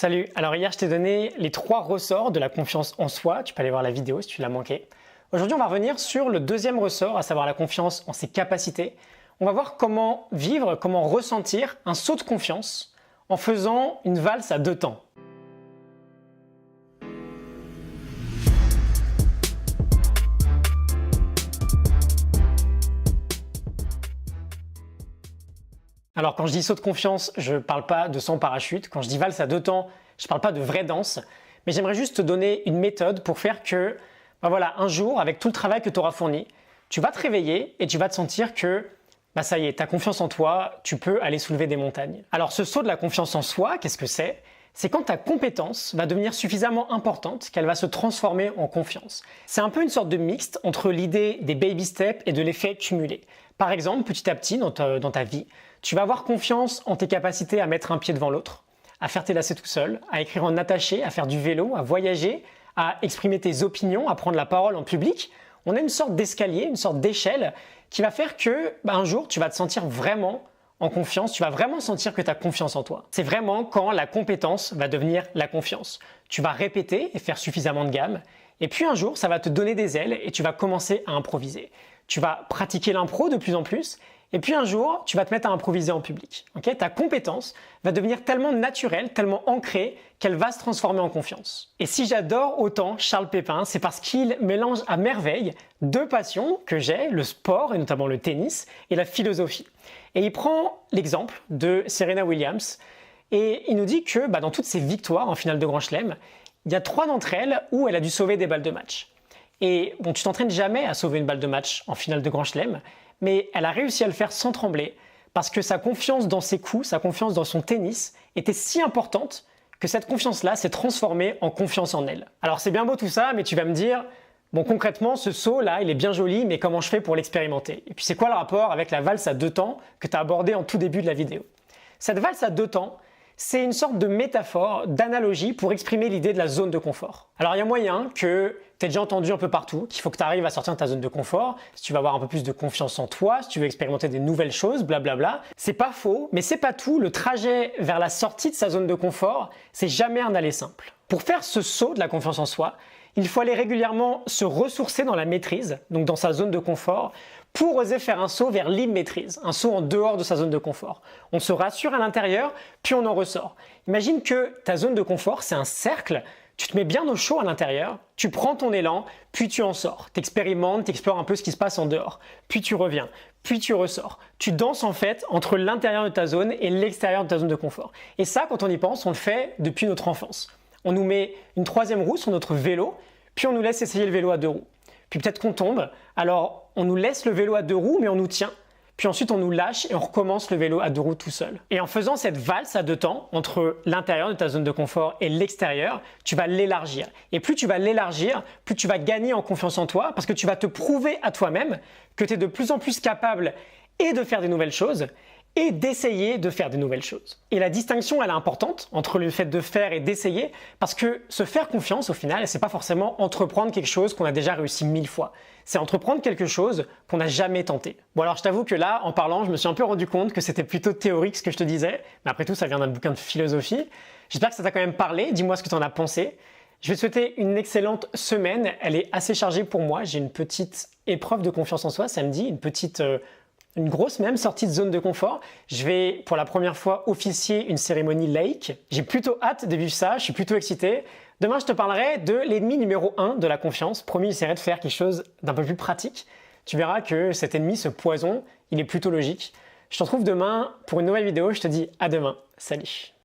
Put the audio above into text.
Salut, alors hier je t'ai donné les 3 ressorts de la confiance en soi, tu peux aller voir la vidéo si tu l'as manqué. Aujourd'hui on va revenir sur le deuxième ressort, à savoir la confiance en ses capacités. On va voir comment vivre, comment ressentir un saut de confiance en faisant une valse à 2 temps. Alors quand je dis saut de confiance, je ne parle pas de saut en parachute. Quand je dis valse à 2 temps, je ne parle pas de vraie danse. Mais j'aimerais juste te donner une méthode pour faire que, voilà, un jour, avec tout le travail que tu auras fourni, tu vas te réveiller et tu vas te sentir que, ça y est, tu as confiance en toi, tu peux aller soulever des montagnes. Alors ce saut de la confiance en soi, qu'est-ce que c'est ? C'est quand ta compétence va devenir suffisamment importante qu'elle va se transformer en confiance. C'est un peu une sorte de mixte entre l'idée des baby steps et de l'effet cumulé. Par exemple, petit à petit dans ta vie, tu vas avoir confiance en tes capacités à mettre un pied devant l'autre, à faire tes lacets tout seul, à écrire en attaché, à faire du vélo, à voyager, à exprimer tes opinions, à prendre la parole en public. On a une sorte d'escalier, une sorte d'échelle qui va faire que un jour, tu vas te sentir vraiment en confiance, tu vas vraiment sentir que tu as confiance en toi. C'est vraiment quand la compétence va devenir la confiance. Tu vas répéter et faire suffisamment de gammes, et puis un jour, ça va te donner des ailes et tu vas commencer à improviser. Tu vas pratiquer l'impro de plus en plus, et puis un jour, tu vas te mettre à improviser en public. Okay ? Ta compétence va devenir tellement naturelle, tellement ancrée, qu'elle va se transformer en confiance. Et si j'adore autant Charles Pépin, c'est parce qu'il mélange à merveille 2 passions que j'ai, le sport, et notamment le tennis, et la philosophie. Et il prend l'exemple de Serena Williams, et il nous dit que dans toutes ses victoires en finale de Grand Chelem, il y a 3 d'entre elles où elle a dû sauver des balles de match. Et bon, tu t'entraînes jamais à sauver une balle de match en finale de Grand Chelem, mais elle a réussi à le faire sans trembler parce que sa confiance dans ses coups, sa confiance dans son tennis était si importante que cette confiance-là s'est transformée en confiance en elle. Alors c'est bien beau tout ça, mais tu vas me dire, bon concrètement ce saut-là il est bien joli, mais comment je fais pour l'expérimenter ? Et puis c'est quoi le rapport avec la valse à 2 temps que tu as abordée en tout début de la vidéo ? Cette valse à 2 temps, c'est une sorte de métaphore, d'analogie pour exprimer l'idée de la zone de confort. Alors il y a moyen que tu aies déjà entendu un peu partout qu'il faut que tu arrives à sortir de ta zone de confort, si tu veux avoir un peu plus de confiance en toi, si tu veux expérimenter des nouvelles choses, blablabla. C'est pas faux, mais c'est pas tout. Le trajet vers la sortie de sa zone de confort, c'est jamais un aller simple. Pour faire ce saut de la confiance en soi, il faut aller régulièrement se ressourcer dans la maîtrise, donc dans sa zone de confort, pour oser faire un saut vers l'immaîtrise, un saut en dehors de sa zone de confort. On se rassure à l'intérieur, puis on en ressort. Imagine que ta zone de confort, c'est un cercle, tu te mets bien au chaud à l'intérieur, tu prends ton élan, puis tu en sors. T'expérimentes, t'explores un peu ce qui se passe en dehors, puis tu reviens, puis tu ressors. Tu danses en fait entre l'intérieur de ta zone et l'extérieur de ta zone de confort. Et ça, quand on y pense, on le fait depuis notre enfance. On nous met une 3e roue sur notre vélo, puis on nous laisse essayer le vélo à 2 roues. Puis peut-être qu'on tombe, alors on nous laisse le vélo à 2 roues, mais on nous tient. Puis ensuite on nous lâche et on recommence le vélo à 2 roues tout seul. Et en faisant cette valse à 2 temps, entre l'intérieur de ta zone de confort et l'extérieur, tu vas l'élargir. Et plus tu vas l'élargir, plus tu vas gagner en confiance en toi, parce que tu vas te prouver à toi-même que tu es de plus en plus capable et de faire des nouvelles choses, et d'essayer de faire des nouvelles choses. Et la distinction, elle est importante entre le fait de faire et d'essayer, parce que se faire confiance, au final, c'est pas forcément entreprendre quelque chose qu'on a déjà réussi 1000 fois. C'est entreprendre quelque chose qu'on n'a jamais tenté. Bon alors je t'avoue que là, en parlant, je me suis un peu rendu compte que c'était plutôt théorique ce que je te disais, mais après tout, ça vient d'un bouquin de philosophie. J'espère que ça t'a quand même parlé, dis-moi ce que tu en as pensé. Je vais te souhaiter une excellente semaine, elle est assez chargée pour moi, j'ai une petite épreuve de confiance en soi samedi, une grosse même sortie de zone de confort. Je vais pour la première fois officier une cérémonie laïque. J'ai plutôt hâte de vivre ça, je suis plutôt excité. Demain, je te parlerai de l'ennemi numéro 1 de la confiance. Promis, j'essaierai de faire quelque chose d'un peu plus pratique. Tu verras que cet ennemi, ce poison, il est plutôt logique. Je te retrouve demain pour une nouvelle vidéo. Je te dis à demain. Salut.